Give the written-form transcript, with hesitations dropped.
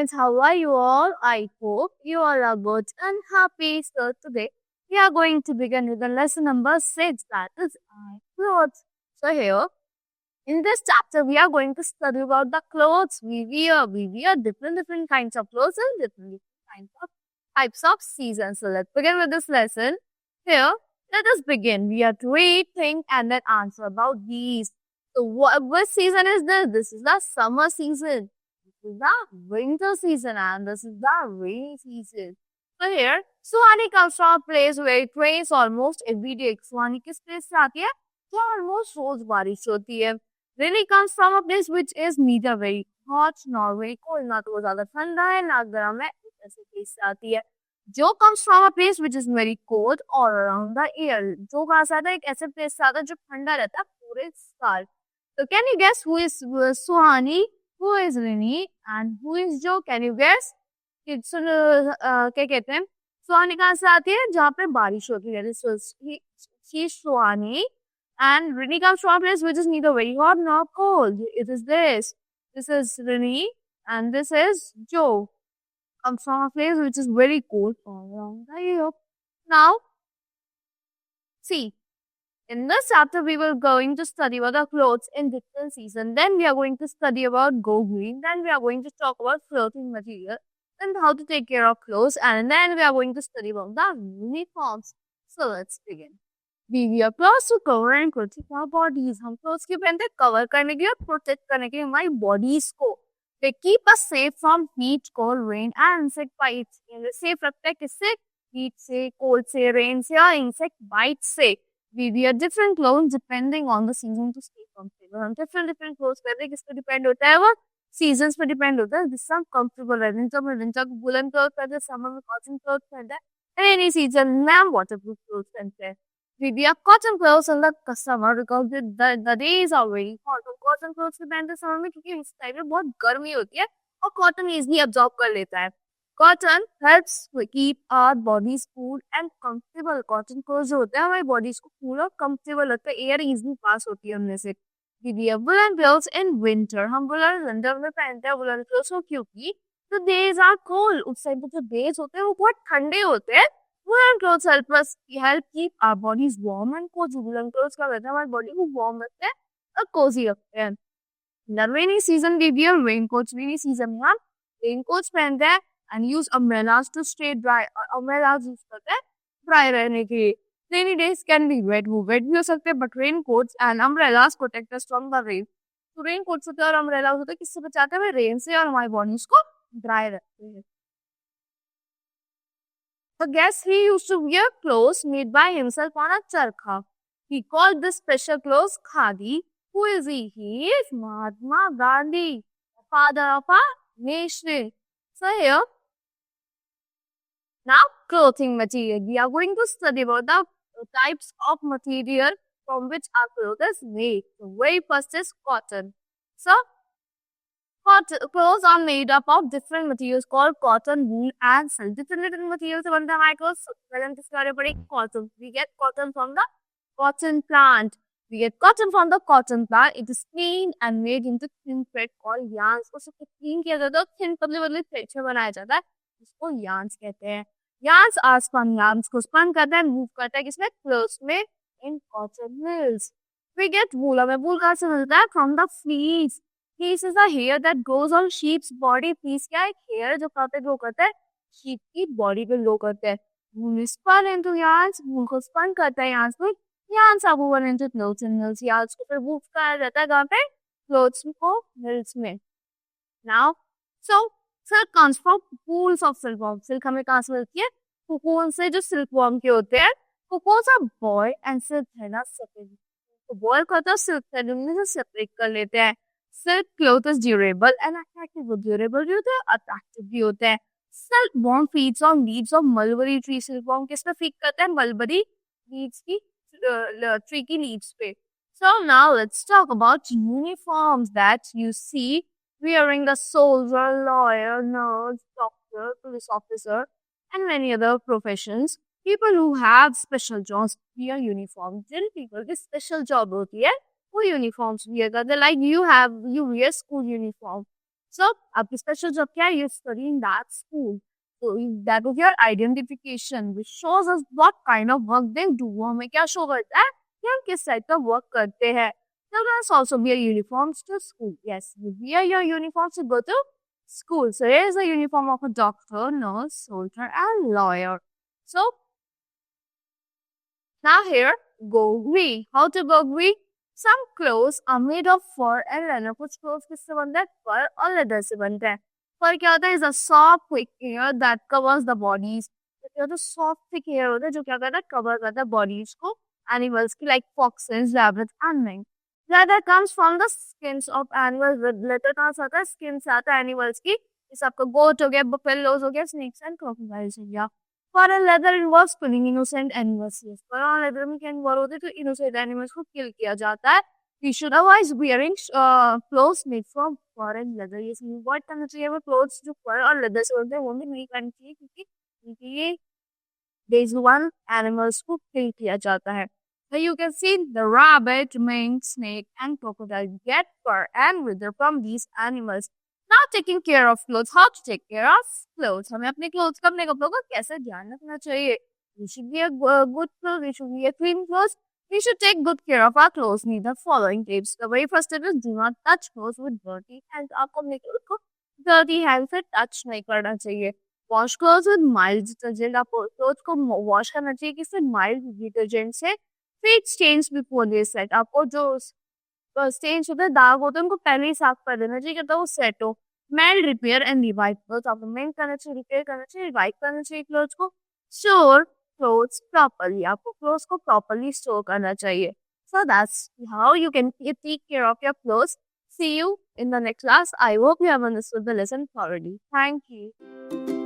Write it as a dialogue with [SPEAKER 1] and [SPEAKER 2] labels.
[SPEAKER 1] friends, how are you all? I hope you all are good and happy. So today we are going to begin with the lesson number 6, that is clothes. So here in this chapter we are going to study about the clothes we wear. We wear different kinds of clothes and different kinds of types of seasons. So let's begin with this lesson. Here, let us begin. We have to read, think, and then answer about these. So which season is this? This is the summer season. This is the winter season, and this is the rainy season. So here, Suhani comes from a place where it rains almost every day. सुहानी किस place से आती है? तो almost रोज बारिश होती है. Rainy comes from a place which is neither very hot nor very cold. ना तो वो ज्यादा ठंडा है ना गर्म है. ऐसे place से आती है. जो comes from a place which is very cold all around the year. जो कहाँ से आता है? एक ऐसे place से आता है जो ठंडा रहता है पूरे साल. So can you guess who is Suhani? Who is Rini and who is Joe? Can you guess? क्या कहते हैं? सुहानी कहाँ से आती है? जहाँ पे बारिश होती है. She is Suhani and Rini comes from a place which is neither very hot nor cold. It is this. This is Rini and this is Joe. Comes from a place which is very cold all around the year. Now, see. In this chapter, we will going to study about the clothes in different seasons. Then we are going to study about Go Green. Then we are going to talk about clothing material and how to take care of clothes. And then we are going to study about the uniforms. So let's begin. We wear clothes to cover and protect our bodies. हम clothes क्यों पहनते हैं? Cover करने के लिए और protect करने के लिए हमारी bodies को. They keep us safe from heat, cold, rain and insect bites. Safe रखते हैं किससे? Heat से, cold से, rain से और insect bites से. We wear different clothes depending on the season to stay comfortable. हम different clothes पहनते हैं. किस पे depend होता है वो? Seasons पे depend होता है. जिससे हम comfortable रहते हैं. winter में winter को woolen clothes पहनते हैं. summer में cotton clothes पहनते हैं. Rainy season में हम waterproof clothes पहनते हैं. We wear cotton clothes in the summer because the days are very hot. हम cotton clothes भी पहनते हैं summer में क्योंकि इस टाइम में बहुत गर्मी होती है और cotton easily absorb कर लेता है. Cotton helps to keep our bodies cool and comfortable. Cotton clothes जो होते हैं हमारी bodies को cool और comfortable लगता है. Air easily pass होती है हमने से. We wear woolen clothes in winter. हम woolen winter में पहनते हैं woolen clothes को क्योंकि the days are cold. उस टाइम पे जो days होते हैं वो बहुत ठंडे होते हैं. Woolen clothes help keep our bodies warm and cozy. Woolen clothes का कहते हैं हमारी body को warm रखते हैं और cozy रखते हैं. In the rainy season we wear raincoats. Rainy season में हम raincoats पहनते हैं and use umbrellas to stay dry. Umbrellas use करते हैं dry रहने के लिए. Rainy days can be wet. वो wet भी हो सकते हैं but raincoats and umbrellas protect us from the rain. तो raincoats होते हैं और umbrellas होते हैं किससे बचाते हैं? rain से और हमारी bodies को dry रखते हैं. The guest he used to wear clothes made by himself on a charkha. He called this special clothes khadi. Who is he? He is Mahatma Gandhi, the father of our nation. So here, now clothing material. We are going to study about the types of material from which our clothes is made. The very first is cotton. So, clothes are made up of different materials called cotton, wool and silk. Different materials से बनता है हमारे clothes. पहले हम किसके बारे में पढ़ेंगे? Cotton. We get cotton from the cotton plant. We get cotton from the cotton plant. It is cleaned and made into thin thread called yarns. उसको clean किया जाता है और thin पतले thread से बनाया जाता है. इसको yarns कहते हैं. Yarns are spun. Yarns को spun करते हैं, move करते हैं किसमें? Clothes में in cotton mills. We get wool. हमें wool कहाँ से मिलता है? From the fleece. Fleece is the hair that grows on sheep's body. Fleece क्या है? Hair जो कहाँ पे grow करता है? Sheep की body पे grow करता है. Wool is spun into yarns. Wool को spun करता है yarns में. Yarns are woven into clothes and mills. Yarns को फिर move करा जाता है कहाँ पे? Clothes को mills में. Now, so silk comes from pools of silkworm. Silk हमें कहाँ से मिलती है? Cocoon से जो silkworm के होते हैं. Cocoons are boiled and silk है ना separate. तो boil करता है silk thread उनमें से separate कर लेते हैं. Silk cloth is durable and attractive. वो durable भी होते हैं, attractive भी होते हैं. Silkworm feeds on leaves of mulberry tree. Silkworm किस पे feed करते हैं? Mulberry leaves की tree की leaves पे. So now let's talk about uniforms that you see wearing the soldier, lawyer, nurse, doctor, police officer, and many other professions. People who have special jobs wear uniforms. Jin people की special job होती है वो uniforms wear करते हैं. Like you wear school uniform. So आपकी special job क्या है? You study in that school. So that is your identification, which shows us what kind of work they do. वो हमें क्या show करता है कि हम किस type का work करते हैं. Children also wear uniforms to school. Yes, you wear your uniforms to go to school. So here is the uniform of a doctor, nurse, soldier, and lawyer. So now here, Gogri. How to Gogri? Some clothes are made of fur and leather. कुछ clothes किससे बनते हैं? Fur और leather से बनते हैं. Fur क्या होता है? Is a soft, thick hair that covers the bodies. तो क्या होता है? Soft, thick hair होता है जो क्या करता है? Cover करता है bodies को. Animals की like foxes, rabbits, and mink. Leather comes from the skins of animals. Leather कहाँ से आता है? Skin से आता है animals की. जैसे आपका goat हो गया, buffaloes हो गया, snakes and crocodiles हो गया. Foreign leather involves killing innocent animals. Yes, foreign leather में क्या involve होता है तो innocent animals को kill किया जाता है. We should avoid wearing clothes made from foreign leather. ये सब avoid करना चाहिए. वो clothes जो fur और leather से बनते हैं वो भी नहीं करनी चाहिए क्योंकि ये there is one animals को kill किया जाता है. So you can see the rabbit, mink, snake, and crocodile get fur and leather from these animals. Now taking care of clothes. How to take care of clothes? हमें अपने clothes का अपने कपड़ों का कैसे ध्यान रखना चाहिए? We should wear good clothes. We should wear clean clothes. We should take good care of our clothes. Need the following tips. The very first tip is do not touch clothes with dirty hands. आपको अपने clothes को dirty hands से touch नहीं करना चाहिए. Wash clothes with mild detergent. आपको clothes को wash करना चाहिए किसी mild detergent से. Feet stains before they set. आपको जो stains होते हैं दाग होते हैं उनको पहले ही साफ कर देना चाहिए तो वो सेट हो. Mend, repair and revive clothes. आपको mend करना चाहिए, repair करना चाहिए, revive करना चाहिए clothes को. Store clothes properly. आपको clothes को properly store करना चाहिए. So that's how you can take care of your clothes. See you in the next class. I hope you have understood the lesson thoroughly. Thank you.